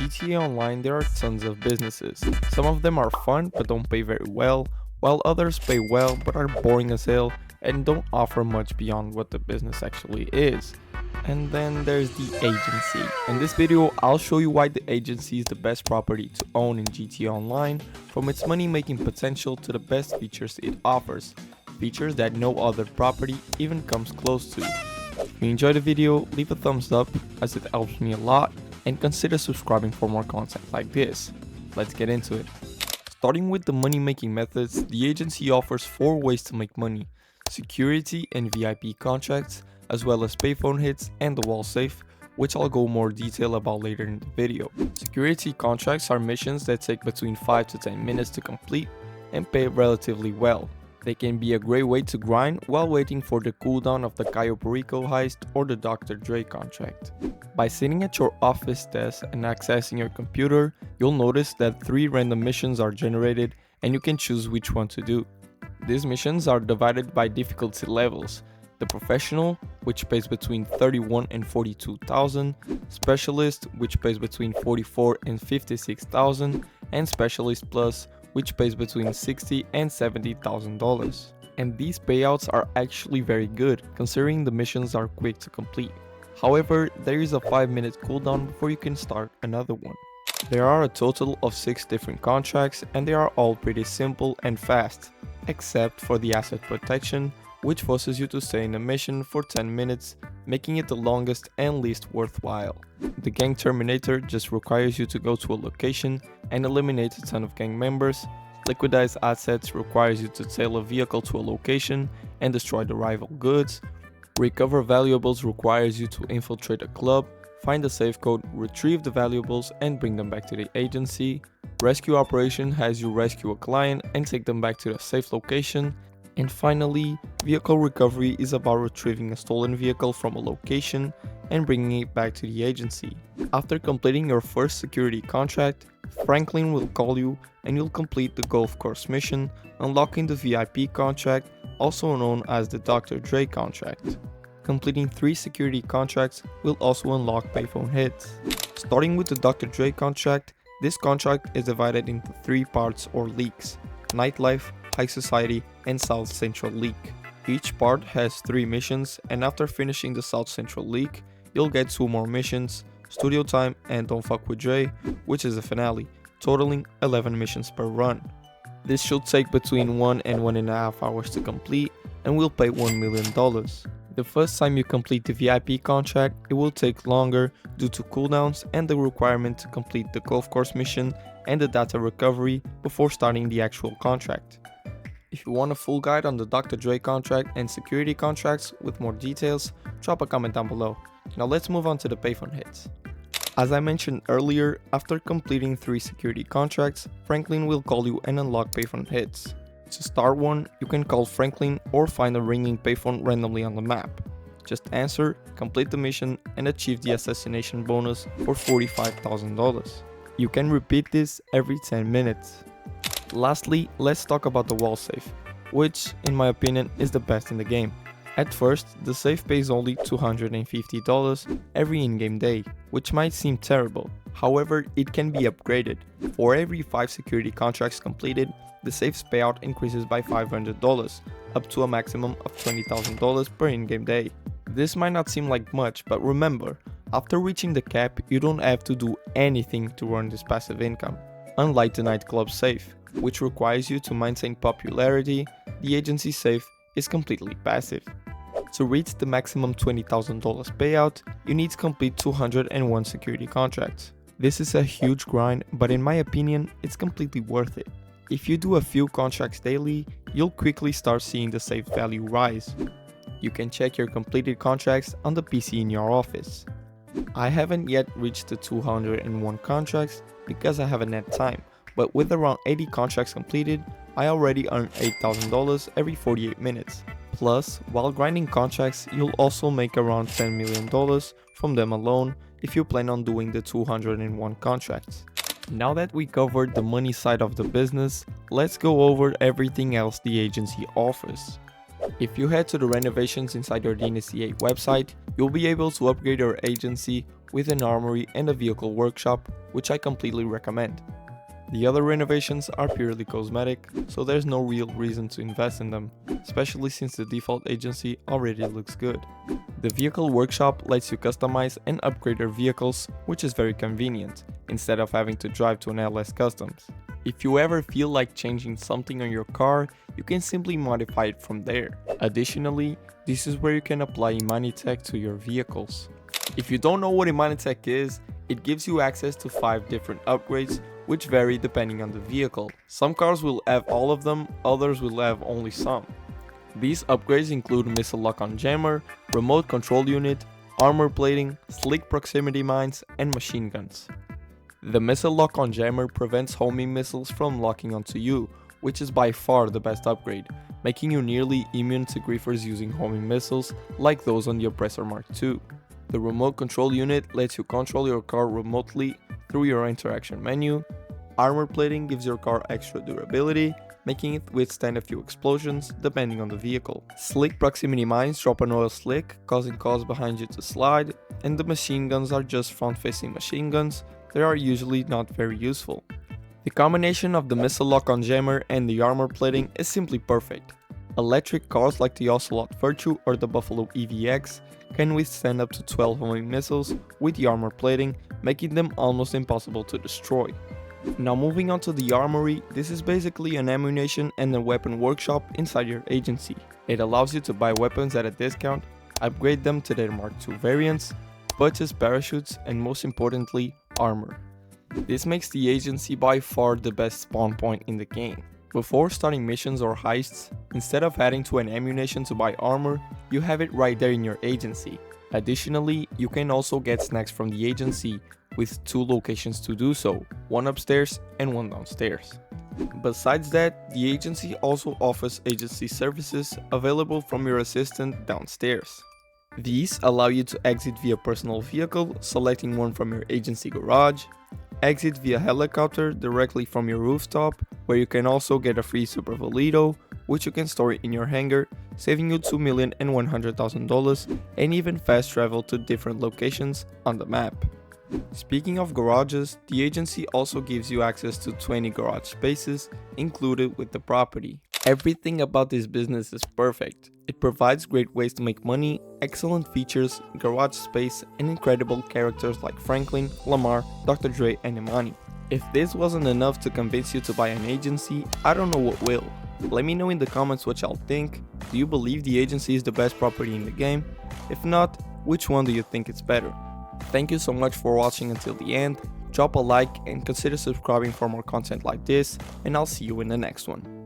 GTA Online, there are tons of businesses. Some of them are fun but don't pay very well, while others pay well but are boring as hell and don't offer much beyond what the business actually is. And then there's the agency. In this video, I'll show you why the agency is the best property to own in GTA Online, from its money-making potential to the best features it offers, features that no other property even comes close to. If you enjoyed the video, leave a thumbs up as it helps me a lot, and consider subscribing for more content like this. Let's get into it. Starting with the money-making methods, the agency offers 4 ways to make money: security and VIP contracts, as well as Payphone Hits and the wall safe, which I'll go more detail about later in the video. Security contracts are missions that take between 5 to 10 minutes to complete and pay relatively well. They can be a great way to grind while waiting for the cooldown of the Cayo Perico heist or the Dr. Dre contract. By sitting at your office desk and accessing your computer, you'll notice that 3 random missions are generated and you can choose which one to do. These missions are divided by difficulty levels: the Professional, which pays between 31 and 42,000, Specialist, which pays between 44 and 56,000, and Specialist Plus, which pays between $60 and $70,000. And these payouts are actually very good, considering the missions are quick to complete. However, there is a 5-minute cooldown before you can start another one. There are a total of 6 different contracts, and they are all pretty simple and fast, except for the Asset Protection, which forces you to stay in a mission for 10 minutes, making it the longest and least worthwhile. The Gang Terminator just requires you to go to a location and eliminate a ton of gang members. Liquidize Assets requires you to tail a vehicle to a location and destroy the rival goods. Recover Valuables requires you to infiltrate a club, find a safe code, retrieve the valuables and bring them back to the agency. Rescue Operation has you rescue a client and take them back to the safe location. And finally, Vehicle Recovery is about retrieving a stolen vehicle from a location and bringing it back to the agency. After completing your first security contract, Franklin will call you and you'll complete the golf course mission, unlocking the VIP contract, also known as the Dr. Dre contract. Completing 3 security contracts will also unlock Payphone Hits. Starting with the Dr. Dre contract, this contract is divided into 3 parts or leagues: Nightlife, High Society, and South Central League. Each part has 3 missions, and after finishing the South Central League, you'll get 2 more missions: Studio Time and Don't Fuck With Dre, which is the finale, totaling 11 missions per run. This should take between 1 and 1.5 hours to complete, and will pay $1 million. The first time you complete the VIP contract, it will take longer due to cooldowns and the requirement to complete the golf course mission and the data recovery before starting the actual contract. If you want a full guide on the Dr. Dre contract and security contracts with more details, drop a comment down below. Now let's move on to the Payphone Hits. As I mentioned earlier, after completing 3 security contracts, Franklin will call you and unlock Payphone Hits. To start one, you can call Franklin or find a ringing payphone randomly on the map. Just answer, complete the mission, and achieve the assassination bonus for $45,000. You can repeat this every 10 minutes. Lastly, let's talk about the wall safe, which, in my opinion, is the best in the game. At first, the safe pays only $250 every in-game day, which might seem terrible. However, it can be upgraded. For every 5 security contracts completed, the safe's payout increases by $500, up to a maximum of $20,000 per in-game day. This might not seem like much, but remember, after reaching the cap, you don't have to do anything to earn this passive income. Unlike the nightclub safe, which requires you to maintain popularity, the agency safe is completely passive. To reach the maximum $20,000 payout, you need to complete 201 security contracts. This is a huge grind, but in my opinion, it's completely worth it. If you do a few contracts daily, you'll quickly start seeing the safe value rise. You can check your completed contracts on the PC in your office. I haven't yet reached the 201 contracts because I haven't had time, but with around 80 contracts completed, I already earned $8,000 every 48 minutes. Plus, while grinding contracts, you'll also make around $10 million from them alone if you plan on doing the 201 contracts. Now that we covered the money side of the business, let's go over everything else the agency offers. If you head to the renovations inside your DNCA website, you'll be able to upgrade your agency with an armory and a vehicle workshop, which I completely recommend. The other renovations are purely cosmetic, so there's no real reason to invest in them, especially since the default agency already looks good. The vehicle workshop lets you customize and upgrade your vehicles, which is very convenient, instead of having to drive to an LS Customs. If you ever feel like changing something on your car, you can simply modify it from there. Additionally, this is where you can apply Imani tech to your vehicles. If you don't know what Imani tech is, it gives you access to 5 different upgrades, which vary depending on the vehicle. Some cars will have all of them, others will have only some. These upgrades include missile lock-on jammer, remote control unit, armor plating, slick proximity mines, and machine guns. The missile lock-on jammer prevents homing missiles from locking onto you, which is by far the best upgrade, making you nearly immune to griefers using homing missiles like those on the Oppressor Mark II. The remote control unit lets you control your car remotely through your interaction menu. Armor plating gives your car extra durability, making it withstand a few explosions depending on the vehicle. Slick proximity mines drop an oil slick, causing cars behind you to slide, and the machine guns are just front-facing machine guns. They are usually not very useful. The combination of the missile lock-on jammer and the armor plating is simply perfect. Electric cars like the Ocelot Virtue or the Buffalo EVX can withstand up to 12 homing missiles with the armor plating, making them almost impossible to destroy. Now moving on to the armory, this is basically an ammunition and a weapon workshop inside your agency. It allows you to buy weapons at a discount, upgrade them to their Mark II variants, purchase parachutes, and most importantly, armor. This makes the agency by far the best spawn point in the game. Before starting missions or heists, instead of heading to an ammunition to buy armor, you have it right there in your agency. Additionally, you can also get snacks from the agency, with 2 locations to do so, one upstairs and one downstairs. Besides that, the agency also offers agency services available from your assistant downstairs. These allow you to exit via personal vehicle, selecting one from your agency garage, exit via helicopter directly from your rooftop, where you can also get a free Super Valido, which you can store in your hangar, saving you $2,100,000 and even fast travel to different locations on the map. Speaking of garages, the agency also gives you access to 20 garage spaces included with the property. Everything about this business is perfect. It provides great ways to make money, excellent features, garage space, and incredible characters like Franklin, Lamar, Dr. Dre, and Imani. If this wasn't enough to convince you to buy an agency, I don't know what will. Let me know in the comments what y'all think. Do you believe the agency is the best property in the game? If not, which one do you think is better? Thank you so much for watching until the end. Drop a like and consider subscribing for more content like this, and I'll see you in the next one.